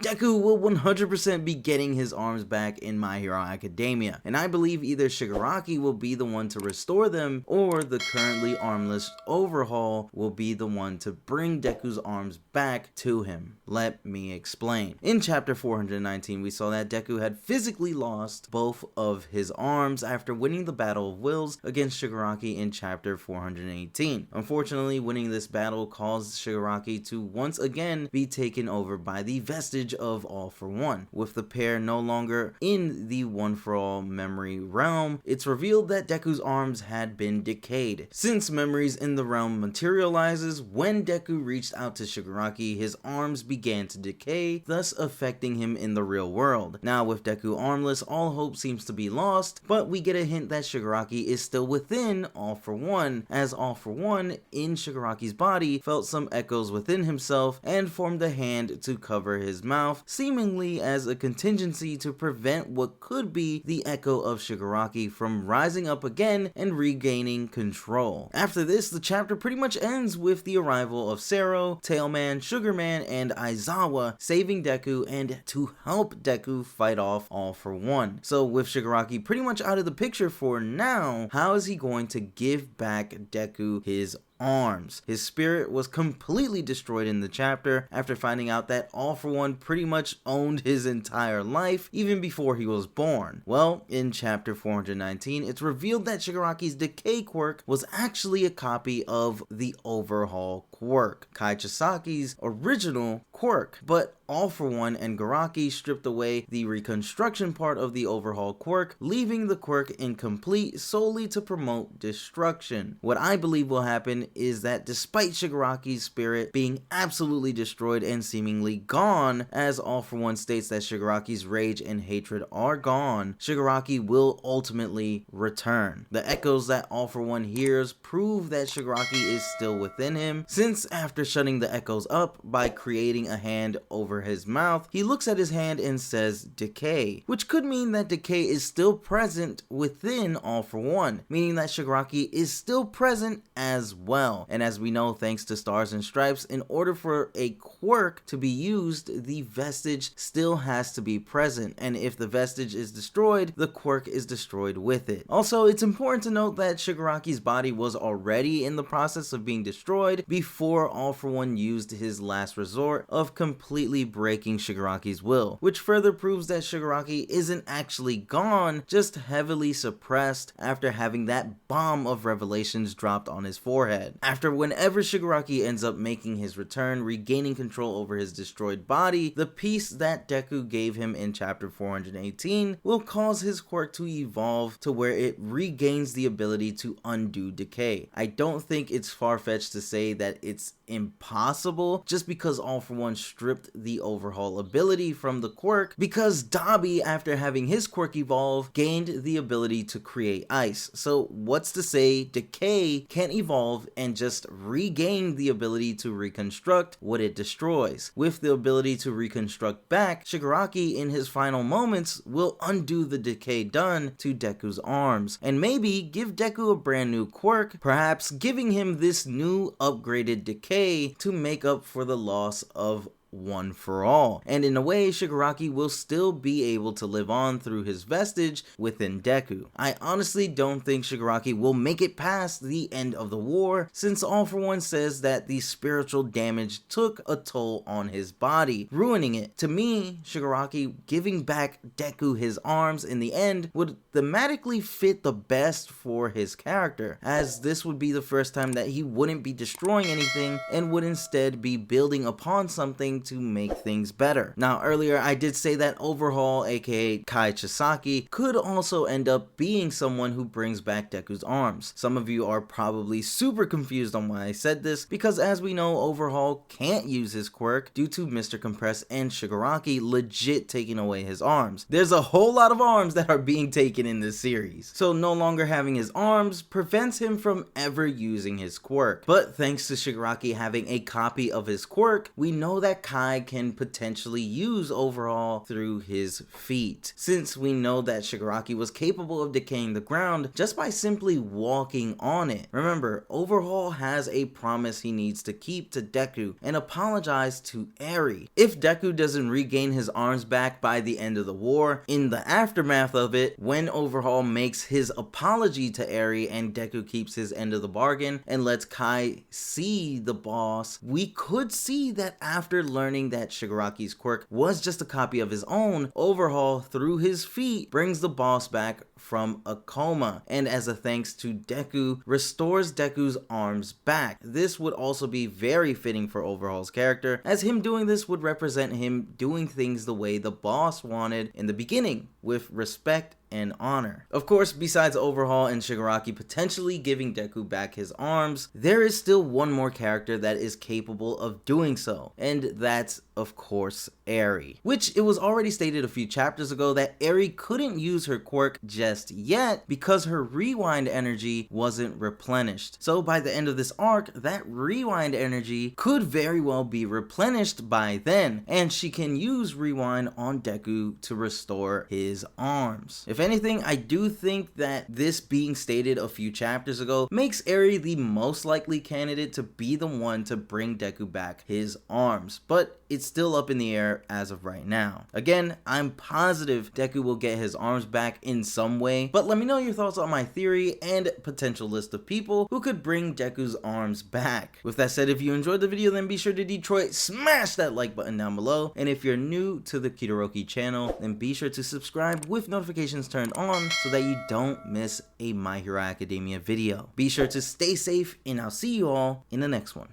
Deku will 100% be getting his arms back in My Hero Academia, and I believe either Shigaraki will be the one to restore them, or the currently armless Overhaul will be the one to bring Deku's arms back to him. Let me explain. In chapter 419, we saw that Deku had physically lost both of his arms after winning the Battle of Wills against Shigaraki in chapter 418. Unfortunately, winning this battle caused Shigaraki to once again be taken over by the vestige of All For One. With the pair no longer in the One For All memory realm, it's revealed that Deku's arms had been decayed. Since memories in the realm materializes, when Deku reached out to Shigaraki, his arms began to decay, thus affecting him in the real world. Now with Deku armless, all hope seems to be lost, but we get a hint that Shigaraki is still within All For One, as All For One in Shigaraki's body felt some echoes within himself and formed a hand to cover his mouth, seemingly as a contingency to prevent what could be the echo of Shigaraki from rising up again and regaining control. After this, the chapter pretty much ends with the arrival of Sero, Tailman, Sugarman, and Aizawa saving Deku and to help Deku fight off All For One. So with Shigaraki pretty much out of the picture for now, how is he going to give back Deku his arms? His spirit was completely destroyed in the chapter after finding out that All For One pretty much owned his entire life even before he was born. Well, in chapter 419, it's revealed that Shigaraki's decay quirk was actually a copy of the Overhaul quirk, Kai Chisaki's original quirk, but All For One and Garaki stripped away the reconstruction part of the Overhaul quirk, leaving the quirk incomplete solely to promote destruction. What I believe will happen is that despite Shigaraki's spirit being absolutely destroyed and seemingly gone, as All For One states that Shigaraki's rage and hatred are gone, Shigaraki will ultimately return. The echoes that All For One hears prove that Shigaraki is still within him, since after shutting the echoes up by creating a hand over his mouth, he looks at his hand and says decay, which could mean that decay is still present within All For One, meaning that Shigaraki is still present as well. And as we know, thanks to Stars and Stripes, in order for a quirk to be used, the vestige still has to be present, and if the vestige is destroyed, the quirk is destroyed with it. Also, it's important to note that Shigaraki's body was already in the process of being destroyed before All For One used his last resort of completely breaking Shigaraki's will, which further proves that Shigaraki isn't actually gone, just heavily suppressed after having that bomb of revelations dropped on his forehead. After whenever Shigaraki ends up making his return, regaining control over his destroyed body, the piece that Deku gave him in chapter 418 will cause his quirk to evolve to where it regains the ability to undo decay. I don't think it's far-fetched to say that it's impossible just because All For One stripped the Overhaul ability from the quirk, because Dabi, after having his quirk evolve, gained the ability to create ice. So what's to say decay can't evolve and just regain the ability to reconstruct what it destroys? With the ability to reconstruct back, Shigaraki in his final moments will undo the decay done to Deku's arms, and maybe give Deku a brand new quirk, perhaps giving him this new upgraded decay to make up for the loss of One For All. And in a way, Shigaraki will still be able to live on through his vestige within Deku. I honestly don't think Shigaraki will make it past the end of the war, since All For One says that the spiritual damage took a toll on his body, ruining it. To me, Shigaraki giving back Deku his arms in the end would thematically fit the best for his character, as this would be the first time that he wouldn't be destroying anything and would instead be building upon something to make things better. Now earlier I did say that Overhaul, aka Kai Chisaki, could also end up being someone who brings back Deku's arms. Some of you are probably super confused on why I said this, because as we know, Overhaul can't use his quirk due to Mr. Compress and Shigaraki legit taking away his arms. There's a whole lot of arms that are being taken in this series, so no longer having his arms prevents him from ever using his quirk. But thanks to Shigaraki having a copy of his quirk, we know that Kai Kai can potentially use Overhaul through his feet, since we know that Shigaraki was capable of decaying the ground just by simply walking on it. Remember, Overhaul has a promise he needs to keep to Deku and apologize to Eri. If Deku doesn't regain his arms back by the end of the war, in the aftermath of it, when Overhaul makes his apology to Eri and Deku keeps his end of the bargain and lets Kai see the boss, we could see that after learning that Shigaraki's quirk was just a copy of his own, Overhaul through his feet brings the boss back from a coma, and as a thanks to Deku, restores Deku's arms back. This would also be very fitting for Overhaul's character, as him doing this would represent him doing things the way the boss wanted in the beginning, with respect and honor. Of course, besides Overhaul and Shigaraki potentially giving Deku back his arms, there is still one more character that is capable of doing so, and that's of course Eri, which it was already stated a few chapters ago that Eri couldn't use her quirk just yet because her rewind energy wasn't replenished. So by the end of this arc, that rewind energy could very well be replenished by then, and she can use rewind on Deku to restore his arms. If anything, I do think that this being stated a few chapters ago makes Eri the most likely candidate to be the one to bring Deku back his arms, but it's still up in the air as of right now. Again, I'm positive Deku will get his arms back in some way, but let me know your thoughts on my theory and potential list of people who could bring Deku's arms back. With that said, if you enjoyed the video, then be sure to Detroit smash that like button down below, and if you're new to the Kitoroki channel, then be sure to subscribe with notifications turned on so that you don't miss a My Hero Academia video. Be sure to stay safe, and I'll see you all in the next one.